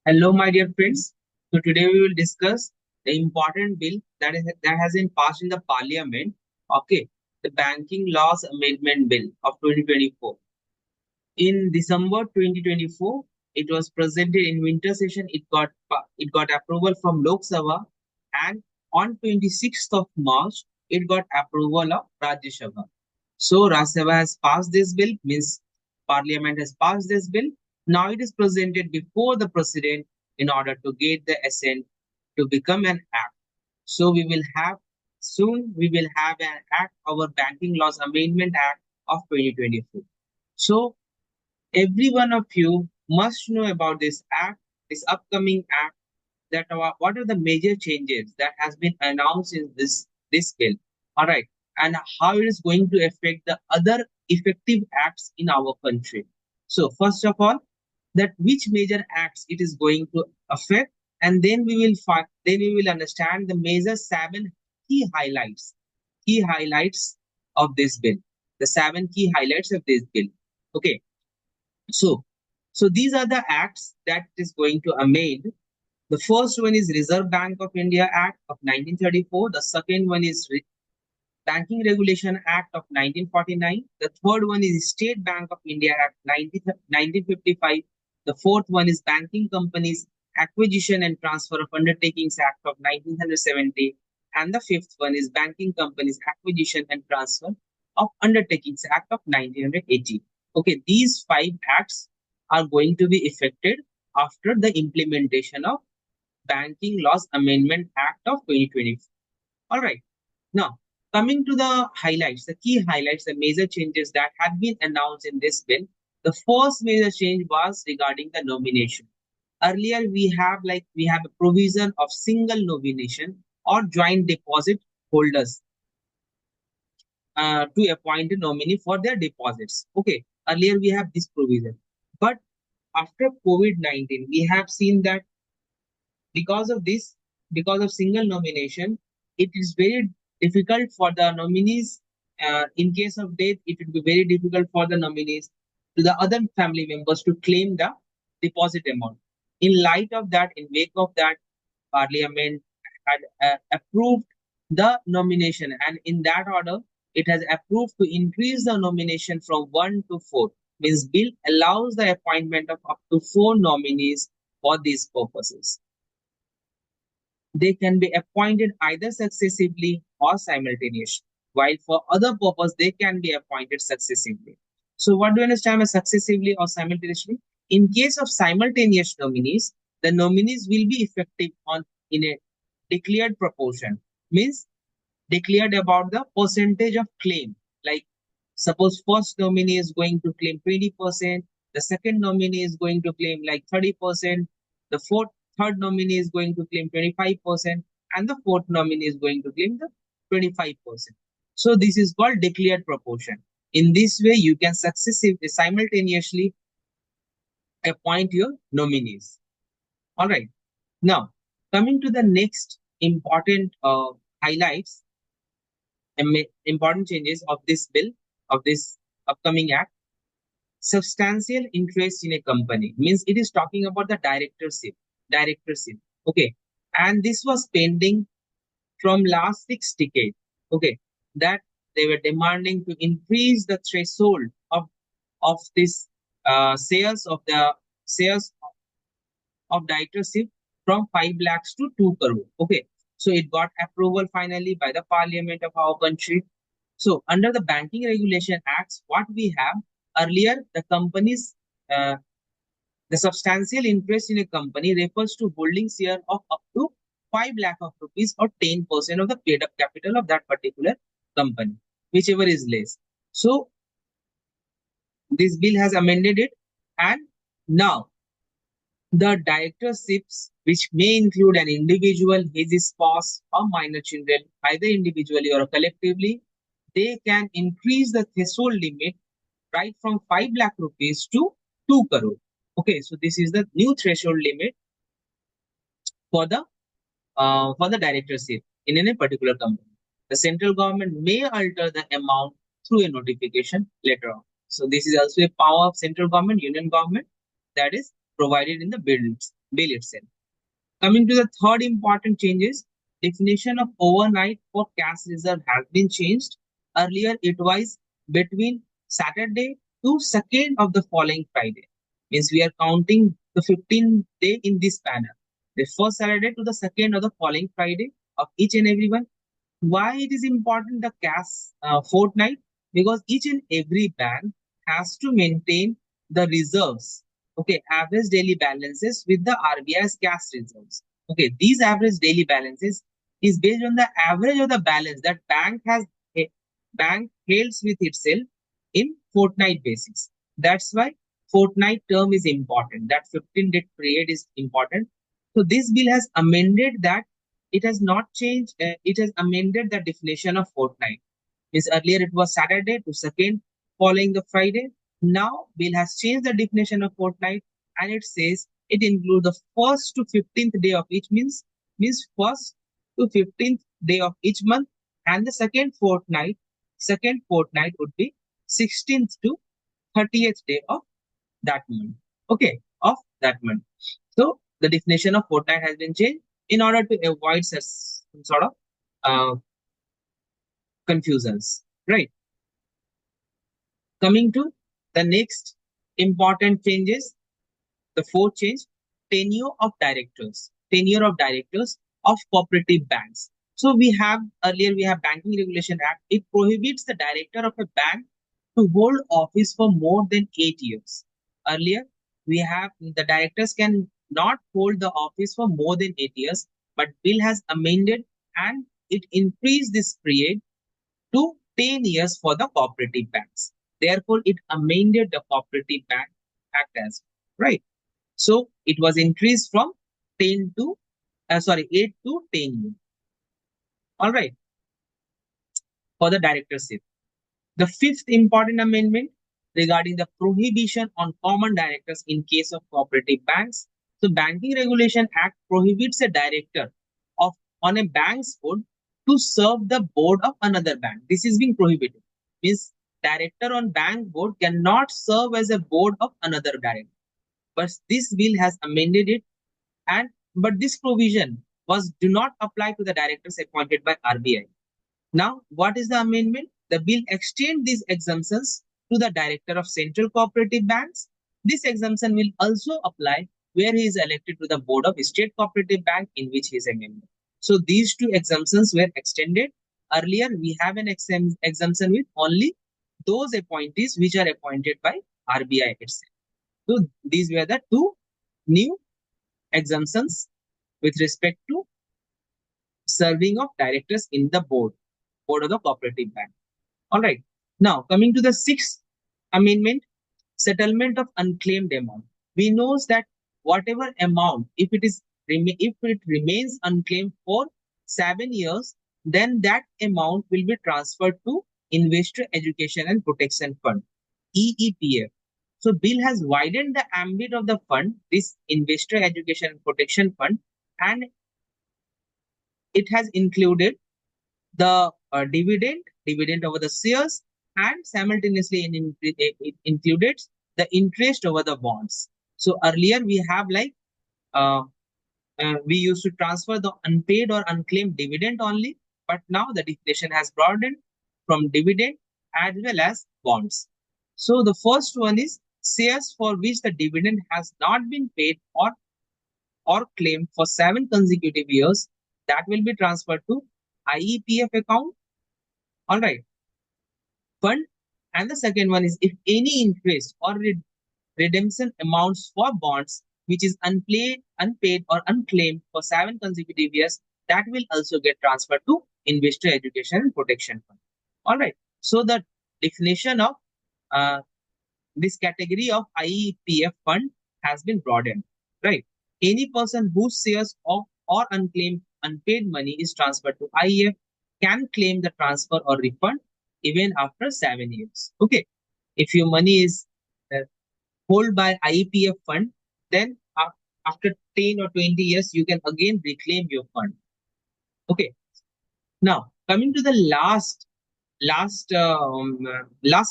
Hello, my dear friends. So today we will discuss the important bill that has been passed in the Parliament. Okay, the Banking Laws Amendment Bill of 2024. In December 2024, it was presented in winter session. It got approval from Lok Sabha, and on 26th of March, it got approval of Rajya Sabha. So Rajya Sabha has passed this bill, means Parliament has passed this bill. Now it is presented before the President in order to get the assent to become an act. So we will have an act, our Banking Laws Amendment Act of 2024. So every one of you must know about this act, this upcoming act, that what are the major changes that has been announced in this bill. All right, and how it is going to affect the other effective acts in our country. So first of all, that which major acts it is going to affect, and then we will understand the major seven key highlights of this bill, the seven key highlights of this bill. Okay, so these are the acts that is going to amend. The first one is Reserve Bank of India Act of 1934. The second one is Banking Regulation Act of 1949. The third one is State Bank of India Act 1955. The fourth one is Banking Companies Acquisition and Transfer of Undertakings Act of 1970. And the fifth one is Banking Companies Acquisition and Transfer of Undertakings Act of 1980. Okay, these five acts are going to be effected after the implementation of Banking Laws Amendment Act of 2024. All right. Now, coming to the highlights, the key highlights, the major changes that have been announced in this bill. The first major change was regarding the nomination. Earlier, we have a provision of single nomination or joint deposit holders to appoint a nominee for their deposits. Okay, earlier we have this provision, but after COVID-19, we have seen that because of this, because of single nomination, it is very difficult for the nominees. In case of death, it would be very difficult for the nominees to the other family members to claim the deposit amount. In light of that, in wake of that, Parliament had approved the nomination, and in that order, it has approved to increase the nomination from 1 to 4. Means bill allows the appointment of up to 4 nominees for these purposes. They can be appointed either successively or simultaneously, while for other purpose they can be appointed successively. So what do you understand by successively or simultaneously? In case of simultaneous nominees, the nominees will be effective in a declared proportion, means declared about the percentage of claim. Like suppose first nominee is going to claim 20%, the second nominee is going to claim like 30%, the third nominee is going to claim 25%, and the fourth nominee is going to claim the 25%. So this is called declared proportion. In this way, you can simultaneously appoint your nominees. All right. Now, coming to the next important highlights, important changes of this bill, of this upcoming act. Substantial interest in a company, means it is talking about the directorship. Okay, and this was pending from last 6 decades. Okay, that they were demanding to increase the threshold of this shares of directorship from 5 lakhs to 2 crore. Okay, so it got approval finally by the Parliament of our country. So under the Banking Regulation Acts, what we have earlier, the substantial interest in a company refers to holding share of up to 5 lakh of rupees or 10% of the paid up capital of that particular company, whichever is less. So this bill has amended it, and now the directorships, which may include an individual, his spouse, or minor children, either individually or collectively, they can increase the threshold limit right from 5 lakh rupees to 2 crore. Okay, so this is the new threshold limit for the directorship in any particular company. The central government may alter the amount through a notification later on. So this is also a power of central government, union government, that is provided in the bills. bill itself. Coming to the third important changes, definition of overnight for cash reserve has been changed. Earlier, it was between Saturday to second of the following Friday. Means we are counting the 15th day in this manner. The first Saturday to the second of the following Friday of each and every one. Why it is important the cash fortnight? Because each and every bank has to maintain the reserves, okay, average daily balances with the RBI's cash reserves. Okay, these average daily balances is based on the average of the balance that bank holds with itself in fortnight basis. That's why fortnight term is important. That 15-day period is important. So this bill has amended that. It has not changed. It has amended the definition of fortnight. Means earlier it was Saturday to second following the Friday. Now bill has changed the definition of fortnight, and it says it includes the first to 15th day of each means first to 15th day of each month, and the second fortnight would be 16th to 30th day of that month. Okay, of that month. So the definition of fortnight has been changed in order to avoid such some sort of uh, confusions. Right. Coming to the next important changes, the fourth change, tenure of directors. Tenure of directors of cooperative banks. So we have earlier we have Banking Regulation Act. It prohibits the director of a bank to hold office for more than 8 years. Earlier we have the directors can not hold the office for more than 8 years, but bill has amended and it increased this period to 10 years for the cooperative banks. Therefore, it amended the Cooperative Bank Act as well, right. So it was increased from 10 to 8 to 10 years. All right, for the directorship. The fifth important amendment regarding the prohibition on common directors in case of cooperative banks. So Banking Regulation Act prohibits a director of on a bank's board to serve the board of another bank. This is being prohibited. Means director on bank board cannot serve as a board of another director. But this bill has amended it, and but this provision was do not apply to the directors appointed by RBI. Now, what is the amendment? The bill extends these exemptions to the director of central cooperative banks. This exemption will also apply where he is elected to the board of state cooperative bank in which he is a member. So these two exemptions were extended. Earlier, we have an exemption with only those appointees which are appointed by RBI itself. So these were the two new exemptions with respect to serving of directors in the board of the cooperative bank. All right. Now, coming to the sixth amendment, settlement of unclaimed amount. We know that whatever amount, if it remains unclaimed for 7 years, then that amount will be transferred to Investor Education and Protection Fund, EEPF. So, bill has widened the ambit of the fund, this Investor Education and Protection Fund, and it has included the dividend over the shares, and simultaneously it included the interest over the bonds. So earlier we have like uh, we used to transfer the unpaid or unclaimed dividend only, but now the definition has broadened from dividend as well as bonds. So the first one is shares for which the dividend has not been paid or claimed for 7 consecutive years, that will be transferred to IEPF account. All right, fund. And the second one is if any interest or redemption amounts for bonds which is unpaid or unclaimed for 7 consecutive years, that will also get transferred to Investor Education and Protection Fund. All right. So the definition of uh, this category of IEPF fund has been broadened. Right. Any person whose shares of or unclaimed unpaid money is transferred to IEF can claim the transfer or refund even after 7 years. Okay. If your money is uh, held by IEPF fund, then after 10 or 20 years, you can again reclaim your fund. Okay. Now, coming to the last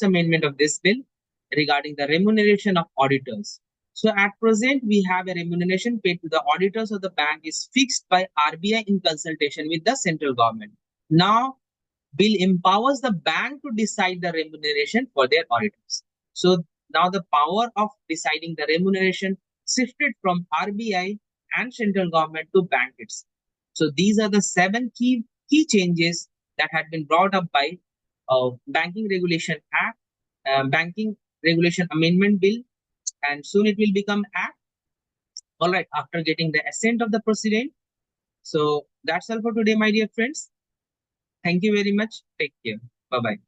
amendment of this bill regarding the remuneration of auditors. So at present, we have a remuneration paid to the auditors of the bank is fixed by RBI in consultation with the central government. Now, bill empowers the bank to decide the remuneration for their auditors. So now the power of deciding the remuneration shifted from RBI and central government to bank itself. So these are the seven key changes that had been brought up by Banking Regulation Act, Banking Regulation Amendment Bill, and soon it will become Act. All right, after getting the assent of the president. So that's all for today, my dear friends. Thank you very much. Take care. Bye bye.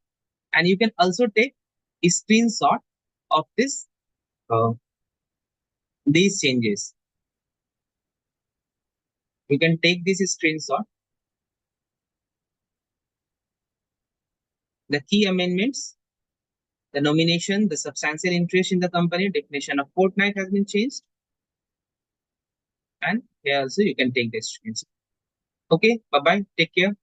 And you can also take a screenshot of uh, these changes. You can take this screenshot. The key amendments, the nomination, the substantial interest in the company, definition of fortnight has been changed. And here also you can take this screenshot. Okay, bye bye. Take care.